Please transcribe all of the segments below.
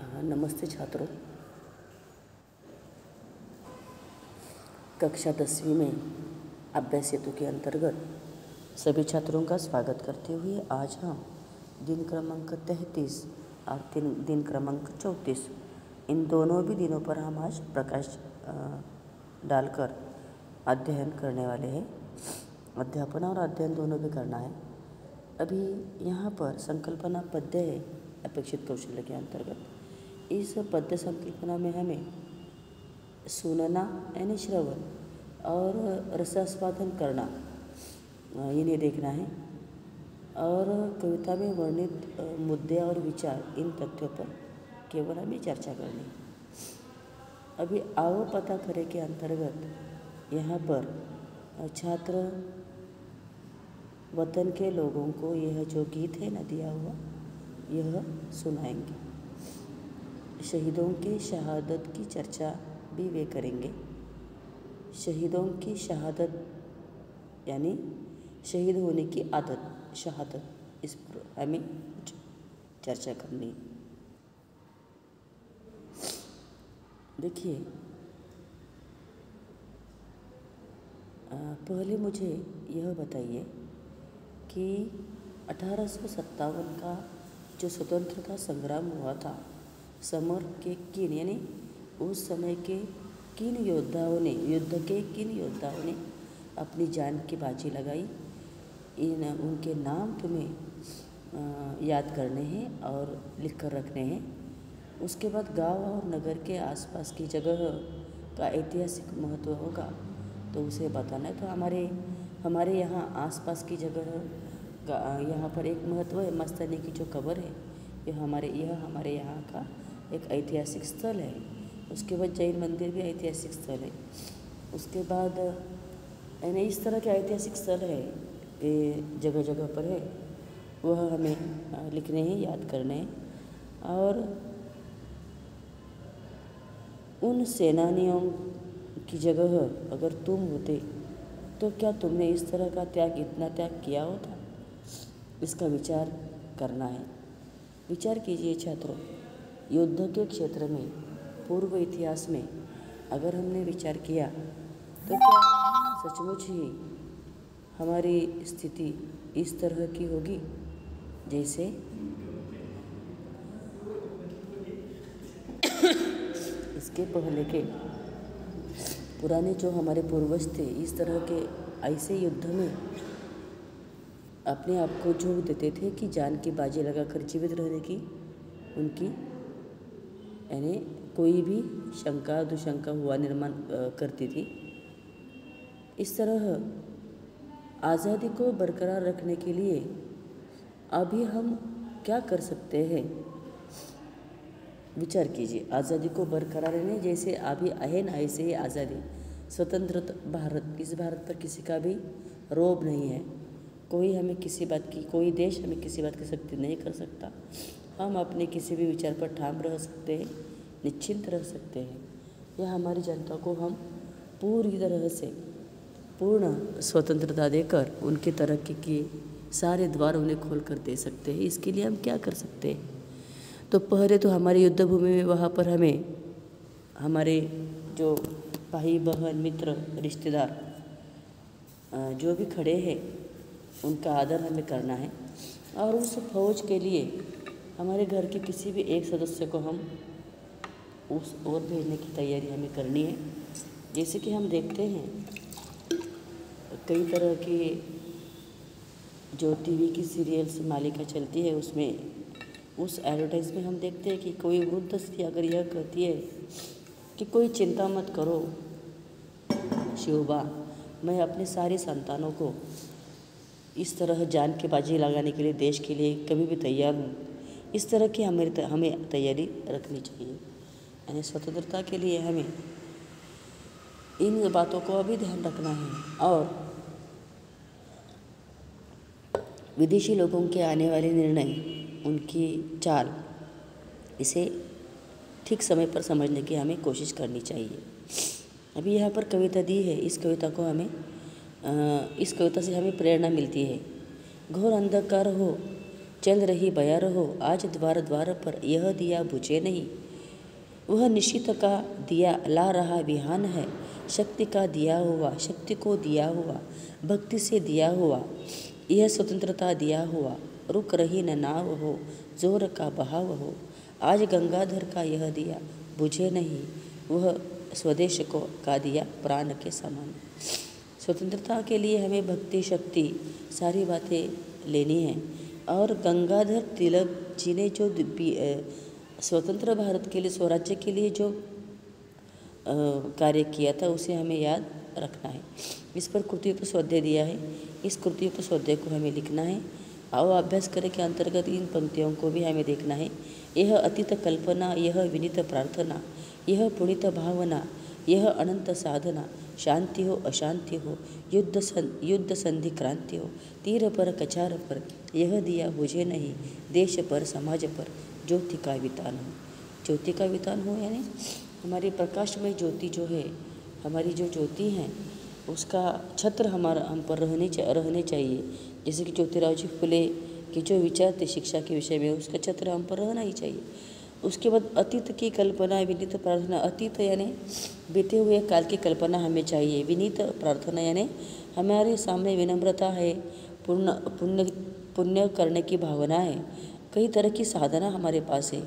नमस्ते छात्रों। कक्षा 10वीं में अभ्यास हेतु के अंतर्गत सभी छात्रों का स्वागत करते हुए आज हम दिन क्रमांक 33 और दिन क्रमांक 34 इन दोनों भी दिनों पर हम आज प्रकाश डालकर अध्ययन करने वाले हैं। अध्यापन और अध्ययन दोनों भी करना है। अभी यहाँ पर संकल्पना पद्य है अपेक्षित कौशल्य के अंतर्गत। इस पद्य संकल्पना में हमें सुनना यानी श्रवण और रसास्वादन करना इन्हें देखना है और कविता में वर्णित मुद्दे और विचार इन तथ्यों पर केवल हमें चर्चा करनी है। अभी आओ पता करें के अंतर्गत यहाँ पर छात्र वतन के लोगों को यह जो गीत है ना दिया हुआ यह सुनाएंगे। शहीदों के शहादत की चर्चा भी वे करेंगे। शहीदों की शहादत यानी शहीद होने की आदत, शहादत, इस पर हमें चर्चा करनी है। देखिए, पहले मुझे यह बताइए कि 1857 का जो स्वतंत्रता संग्राम हुआ था, समर के किन यानी उस समय के किन योद्धाओं ने, युद्ध के किन योद्धाओं ने अपनी जान की बाजी लगाई, उनके नाम तुम्हें याद करने हैं और लिख कर रखने हैं। उसके बाद गांव और नगर के आसपास की जगह का ऐतिहासिक महत्व होगा तो उसे बताना है। तो हमारे यहाँ आसपास की जगह यहाँ पर एक महत्व है। मस्तानी की जो कब्र है यह हमारे यहाँ का एक ऐतिहासिक स्थल है। उसके बाद जैन मंदिर भी ऐतिहासिक स्थल है। उसके बाद यानी इस तरह के ऐतिहासिक स्थल है जगह जगह पर है, वह हमें लिखने हैं, याद करने हैं। और उन सेनानियों की जगह अगर तुम होते तो क्या तुमने इस तरह का इतना त्याग किया होता, इसका विचार करना है। विचार कीजिए छात्रों, युद्ध के क्षेत्र में पूर्व इतिहास में अगर हमने विचार किया तो क्या सचमुच ही हमारी स्थिति इस तरह की होगी जैसे इसके पहले के पुराने जो हमारे पूर्वज थे, इस तरह के ऐसे युद्ध में अपने आप को झोंक देते थे कि जान की बाजी लगाकर जीवित रहने की उनकी यानी कोई भी शंका दुशंका हुआ निर्माण करती थी। इस तरह आज़ादी को बरकरार रखने के लिए अभी हम क्या कर सकते हैं, विचार कीजिए। आज़ादी को बरकरार रहने जैसे अभी है ना, ऐसे ही आज़ादी स्वतंत्र भारत, इस भारत पर किसी का भी रौब नहीं है। कोई हमें किसी बात की, कोई देश हमें किसी बात की सख्ती नहीं कर सकता। हम अपने किसी भी विचार पर ठाम रह सकते हैं, निश्चिंत रह सकते हैं। यह हमारी जनता को हम पूरी तरह से पूर्ण स्वतंत्रता देकर उनकी तरक्की के सारे द्वार उन्हें खोल कर दे सकते हैं। इसके लिए हम क्या कर सकते हैं? तो पहले तो हमारी युद्ध भूमि में वहाँ पर हमें हमारे जो भाई बहन मित्र रिश्तेदार जो भी खड़े हैं उनका आदर हमें करना है। और उस फौज के लिए हमारे घर के किसी भी एक सदस्य को हम उस ओर भेजने की तैयारी हमें करनी है। जैसे कि हम देखते हैं कई तरह की जो टीवी की सीरियल्स मालिका चलती है, उसमें उस एडवर्टाइज में हम देखते हैं कि कोई वृद्ध स्त्री अगर यह कहती है कि कोई चिंता मत करो शिवबा, मैं अपने सारे संतानों को इस तरह जान की बाजी लगाने के लिए देश के लिए कभी भी तैयार हूँ। इस तरह की हमें तैयारी रखनी चाहिए। यानी स्वतंत्रता के लिए हमें इन बातों को अभी ध्यान रखना है। और विदेशी लोगों के आने वाले निर्णय, उनकी चाल, इसे ठीक समय पर समझने की हमें कोशिश करनी चाहिए। अभी यहाँ पर कविता दी है, इस कविता को इस कविता से हमें प्रेरणा मिलती है। घोर अंधकार हो चल रही बयार हो, आज द्वार द्वार पर यह दिया बुझे नहीं। वह निशित का दिया ला रहा बिहान है, शक्ति का दिया हुआ, शक्ति को दिया हुआ, भक्ति से दिया हुआ, यह स्वतंत्रता दिया हुआ। रुक रही न नाव हो, जोर का बहाव हो, आज गंगाधर का यह दिया बुझे नहीं। वह स्वदेश को का दिया प्राण के समान। स्वतंत्रता के लिए हमें भक्ति, शक्ति, सारी बातें लेनी हैं। और गंगाधर तिलक जी ने जो स्वतंत्र भारत के लिए, स्वराज्य के लिए जो कार्य किया था, उसे हमें याद रखना है। इस पर कृतियुक्त स्वाध्याय दिया है, इस कृतियुक्त स्वाध्याय को हमें लिखना है। आओ अभ्यास करें के अंतर्गत इन पंक्तियों को भी हमें देखना है। यह अतीत कल्पना, यह विनीत प्रार्थना, यह पुणित भावना, यह अनंत साधना, शांति हो अशांति हो, युद्ध संधि क्रांति हो, तीर पर कचार पर यह दिया बुझे नहीं, देश पर समाज पर ज्योति का वितान हो। ज्योति का वितान हो यानी हमारी प्रकाशमय ज्योति जो है, हमारी जो ज्योति हैं, उसका छत्र हमारा हम पर रहने चाहिए। जैसे कि ज्योतिराव जी फुले के जो विचार थे शिक्षा के विषय में, उसका छत्र हम पर रहना ही चाहिए। उसके बाद अतीत की कल्पना, विनीत प्रार्थना। अतीत यानी बीते हुए काल की कल्पना हमें चाहिए। विनीत प्रार्थना यानी हमारे सामने विनम्रता है, पुण्य करने की भावना है, कई तरह की साधना हमारे पास है।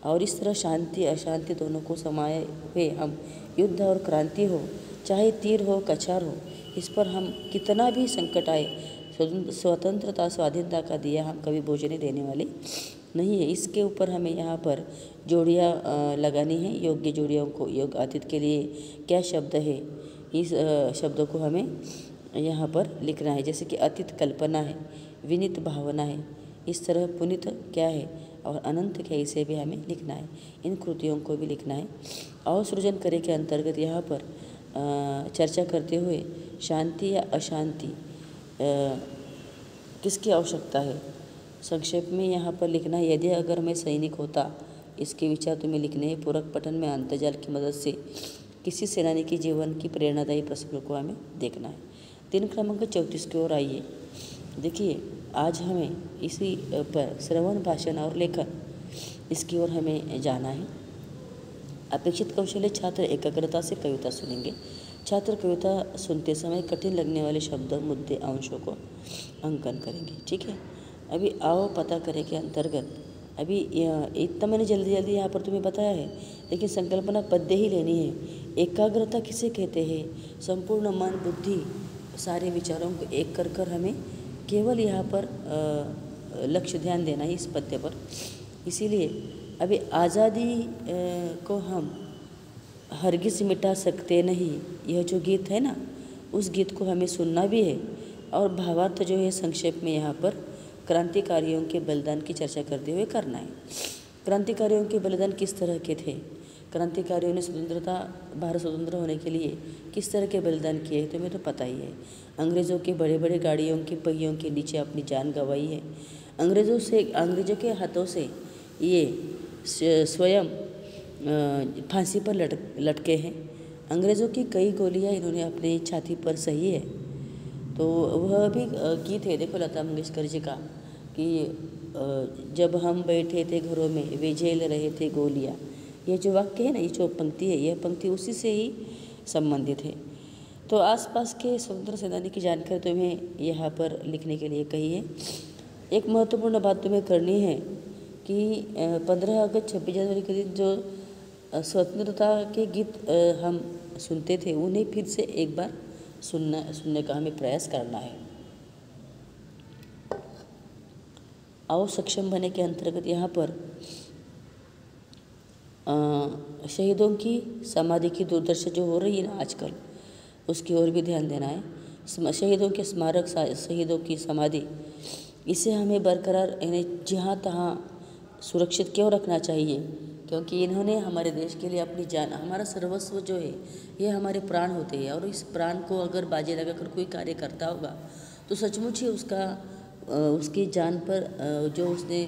और इस तरह शांति अशांति दोनों को समाये हुए हम युद्ध और क्रांति हो, चाहे तीर हो कछार हो, इस पर हम कितना भी संकट आए, स्वतंत्रता स्वाधीनता का दिया हम कभी बुझने देने वाले नहीं है। इसके ऊपर हमें यहाँ पर जोड़ियाँ लगानी है, योग्य जोड़ियों को। योग अतीत के लिए क्या शब्द है, इस शब्दों को हमें यहाँ पर लिखना है। जैसे कि अतीत कल्पना है, विनीत भावना है, इस तरह पुनित क्या है और अनंत क्या, इसे भी हमें लिखना है। इन कृतियों को भी लिखना है। और सृजन करे के अंतर्गत यहाँ पर चर्चा करते हुए शांति या अशांति किसकी आवश्यकता है, संक्षेप में यहाँ पर लिखना है। यदि अगर मैं सैनिक होता, इसके विचार तुम्हें लिखने हैं। पूरक पठन में अंतर्जाल की मदद से किसी सेनानी के जीवन की प्रेरणादायी प्रसंगों को हमें देखना है। 3 क्रमांक 34 की ओर आइए। देखिए, आज हमें इसी पर श्रवण, भाषण और लेखन, इसकी ओर हमें जाना है। अपेक्षित कौशल्य छात्र एकाग्रता से कविता सुनेंगे। छात्र कविता सुनते समय कठिन लगने वाले शब्द, मुद्दे, अंशों को अंकन करेंगे। ठीक है, अभी आओ पता करें के अंतर्गत। अभी इतना मैंने जल्दी यहाँ पर तुम्हें बताया है, लेकिन संकल्पना पद्य ही लेनी है। एकाग्रता किसे कहते हैं? संपूर्ण मन, बुद्धि, सारे विचारों को एक कर हमें केवल यहाँ पर लक्ष्य ध्यान देना है इस पद्य पर। इसीलिए अभी आज़ादी को हम हरगिज़ मिटा सकते नहीं, यह जो गीत है ना, उस गीत को हमें सुनना भी है। और भावार्थ जो है संक्षेप में यहाँ पर क्रांतिकारियों के बलिदान की चर्चा करते हुए करना है। क्रांतिकारियों के बलिदान किस तरह के थे? क्रांतिकारियों ने भारत स्वतंत्र होने के लिए किस तरह के बलिदान किए, तुम्हें तो पता ही है। अंग्रेज़ों के बड़े बड़े गाड़ियों के पहियों के नीचे अपनी जान गंवाई है। अंग्रेज़ों के हाथों से ये स्वयं फांसी पर लटके हैं। अंग्रेज़ों की कई गोलियां इन्होंने अपने छाती पर सही है। तो वह भी गीत है, देखो लता मंगेशकर जी का, कि जब हम बैठे थे घरों में वे झेल रहे थे गोलियां। ये जो वाक्य है ना, ये जो पंक्ति है, यह पंक्ति उसी से ही संबंधित है। तो आसपास के स्वतंत्र सेनानी की जानकारी तुम्हें यहाँ पर लिखने के लिए कही है। एक महत्वपूर्ण बात तुम्हें करनी है कि 15 अगस्त 26 जनवरी के दिन जो स्वतंत्रता के गीत हम सुनते थे, उन्हें फिर से एक बार सुनने का हमें प्रयास करना है। आओ सक्षम बने के अंतर्गत यहाँ पर शहीदों की समाधि की दुर्दशा जो हो रही है ना आजकल, उसकी ओर भी ध्यान देना है। शहीदों के स्मारक, शहीदों की समाधि, इसे हमें बरकरार यानी जहाँ तहाँ सुरक्षित क्यों रखना चाहिए? क्योंकि इन्होंने हमारे देश के लिए अपनी जान, हमारा सर्वस्व जो है, ये हमारे प्राण होते हैं। और इस प्राण को अगर बाजी लगाकर कोई कार्य करता होगा तो सचमुच ही उसकी जान पर जो उसने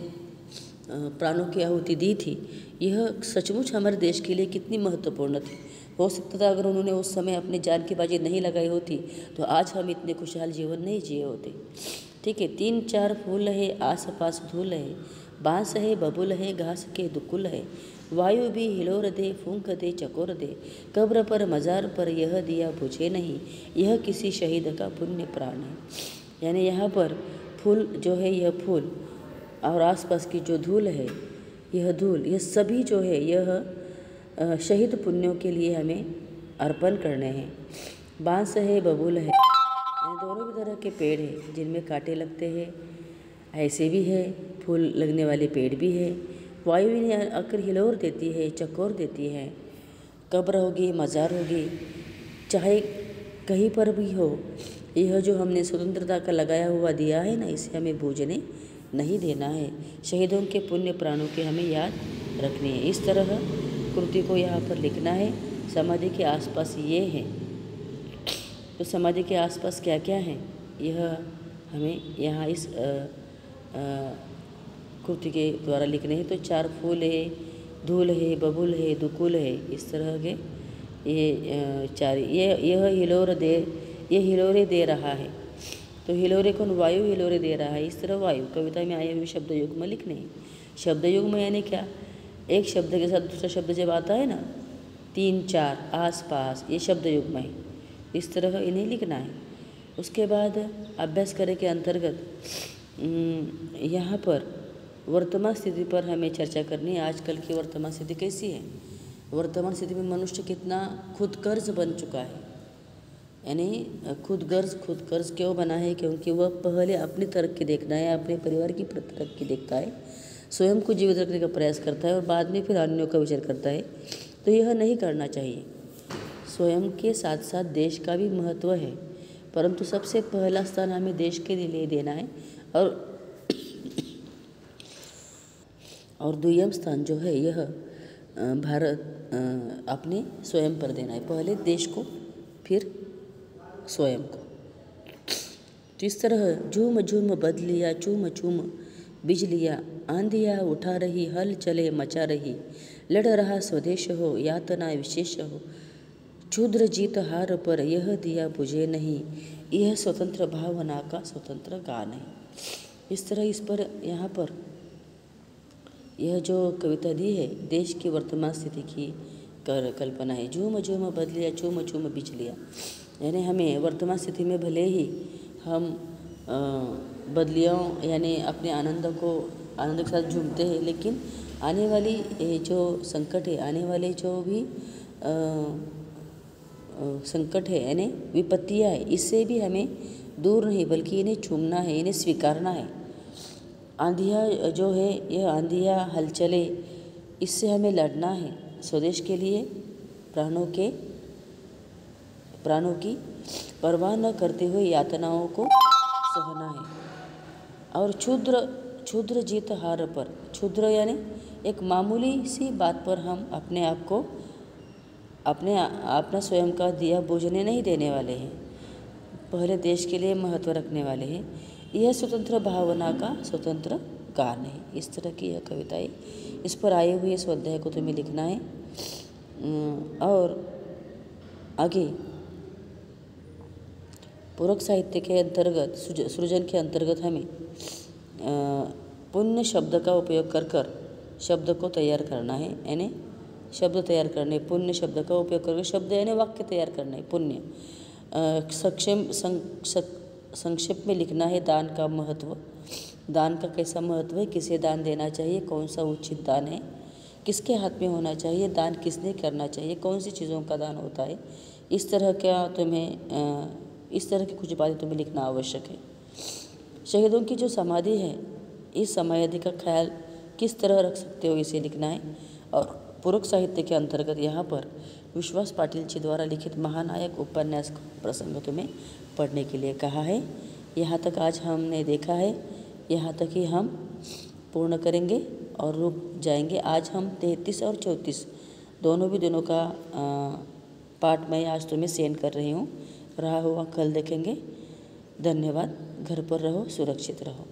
प्राणों की आहुति दी थी, यह सचमुच हमारे देश के लिए कितनी महत्वपूर्ण थी। हो सकता था अगर उन्होंने उस समय अपनी जान की बाजी नहीं लगाई होती तो आज हम इतने खुशहाल जीवन नहीं जिए होते। ठीक है। 3-4 फूल है, आस पास धूल है, बांस है, बबूल है, घास के दुकुल है, वायु भी हिलोर दे, फूंक दे, चकोर दे, कब्र पर मज़ार पर यह दिया बुझे नहीं, यह किसी शहीद का पुण्य प्राण है। यानी यहाँ पर फूल जो है, यह फूल और आसपास की जो धूल है, यह धूल, यह सभी जो है यह शहीद पुण्यों के लिए हमें अर्पण करने हैं। बांस है, बबूल है, दोनों भी तरह के पेड़ हैं जिनमें कांटे लगते हैं, ऐसे भी है, फूल लगने वाले पेड़ भी है। वायु इन्हें आकर हिलोर देती है, चकोर देती है, कब्र होगी, मज़ार होगी, चाहे कहीं पर भी हो, यह जो हमने स्वतंत्रता का लगाया हुआ दिया है ना, इसे हमें बूझने नहीं देना है। शहीदों के पुण्य प्राणों के हमें याद रखनी है। इस तरह कृति को यहाँ पर लिखना है। समाधि के आसपास ये है, तो समाधि के आसपास क्या क्या है यह हमें यहाँ इस कृति के द्वारा लिखने हैं। तो 4 फूल है, धूल है, बबूल है, दुकुल है, इस तरह के ये 4। यह हिलोरे दे रहा है, तो हिलोरे कौन? वायु हिलोरे दे रहा है। इस तरह वायु कविता में आए हुए शब्द युग में लिखने हैं। शब्द युग में यानी क्या? एक शब्द के साथ दूसरा शब्द जब आता है ना, 3-4, आस पास, ये शब्द युग में है। इस तरह इन्हें लिखना है। उसके बाद अभ्यास करने के अंतर्गत यहाँ पर वर्तमान स्थिति पर हमें चर्चा करनी है। आजकल की वर्तमान स्थिति कैसी है? वर्तमान स्थिति में मनुष्य कितना खुद कर्ज बन चुका है। यानी खुद कर्ज क्यों बना है? क्योंकि वह पहले अपनी तरक्की देखना है, अपने परिवार की तरक्की देखता है, स्वयं को जीवित रखने का प्रयास करता है और बाद में फिर अन्यों का विचार करता है। तो यह नहीं करना चाहिए। स्वयं के साथ साथ देश का भी महत्व है, परंतु सबसे पहला स्थान हमें देश के लिए देना है और दुय्यम स्थान जो है यह भारत अपने स्वयं पर देना है। पहले देश को, फिर स्वयं को। तो इस तरह झूम झूम बदलिया, चूम चूम बिजलिया, आंधिया उठा रही, हल चले मचा रही, लड़ रहा स्वदेश हो, यातना विशेष हो, क्षुद्र जीत हार पर यह दिया बुझे नहीं, यह स्वतंत्र भावना का स्वतंत्र गान है। इस तरह इस पर यहाँ पर यह जो कविता दी है, देश की वर्तमान स्थिति की कल्पना है। झूम झूम बदलिया, चूम चूम बिजलिया, यानी हमें वर्तमान स्थिति में भले ही हम बदलियों यानी अपने आनंद के साथ झूमते हैं, लेकिन आने वाली जो संकट है, आने वाले जो भी संकट है यानी विपत्तियाँ है, इससे भी हमें दूर नहीं बल्कि इन्हें चूमना है, इन्हें स्वीकारना है। आंधिया जो है, यह आंधिया हलचले, इससे हमें लड़ना है। स्वदेश के लिए प्राणों की परवाह न करते हुए यातनाओं को सहना है। और क्षुद्र जीत हार पर, क्षुद्र यानी एक मामूली सी बात पर हम अपने आप को अपना स्वयं का दिया बुझने नहीं देने वाले हैं, पहले देश के लिए महत्व रखने वाले हैं। यह स्वतंत्र भावना का स्वतंत्र गान है। इस तरह की यह कविता है। इस पर आए हुए इस अध्याय को तुम्हें लिखना है। और आगे पूरक साहित्य के अंतर्गत, सृजन के अंतर्गत हमें पुण्य शब्द का उपयोग कर शब्द को तैयार करना है। यानी शब्द तैयार करने, पुण्य शब्द का उपयोग करके शब्द यानी वाक्य तैयार करना है। पुण्य संक्षेप में लिखना है। दान का महत्व, दान का कैसा महत्व है, किसे दान देना चाहिए, कौन सा उचित दान है, किसके हाथ में होना चाहिए, दान किसने करना चाहिए, कौन सी चीज़ों का दान होता है। इस तरह की कुछ बातें तुम्हें लिखना आवश्यक है। शहीदों की जो समाधि है, इस समाधि का ख्याल किस तरह रख सकते हो, इसे लिखना है। और पूरक साहित्य के अंतर्गत यहाँ पर विश्वास पाटिल जी द्वारा लिखित महानायक उपन्यास प्रसंग तुम्हें पढ़ने के लिए कहा है। यहाँ तक आज हमने देखा है, यहाँ तक ही हम पूर्ण करेंगे और रुक जाएंगे। आज हम 33 और 34 दोनों भी दिनों का पाठ मैं आज तुम्हें सेंड कर रही हूँ। रहा हुआ कल देखेंगे। धन्यवाद। घर पर रहो, सुरक्षित रहो।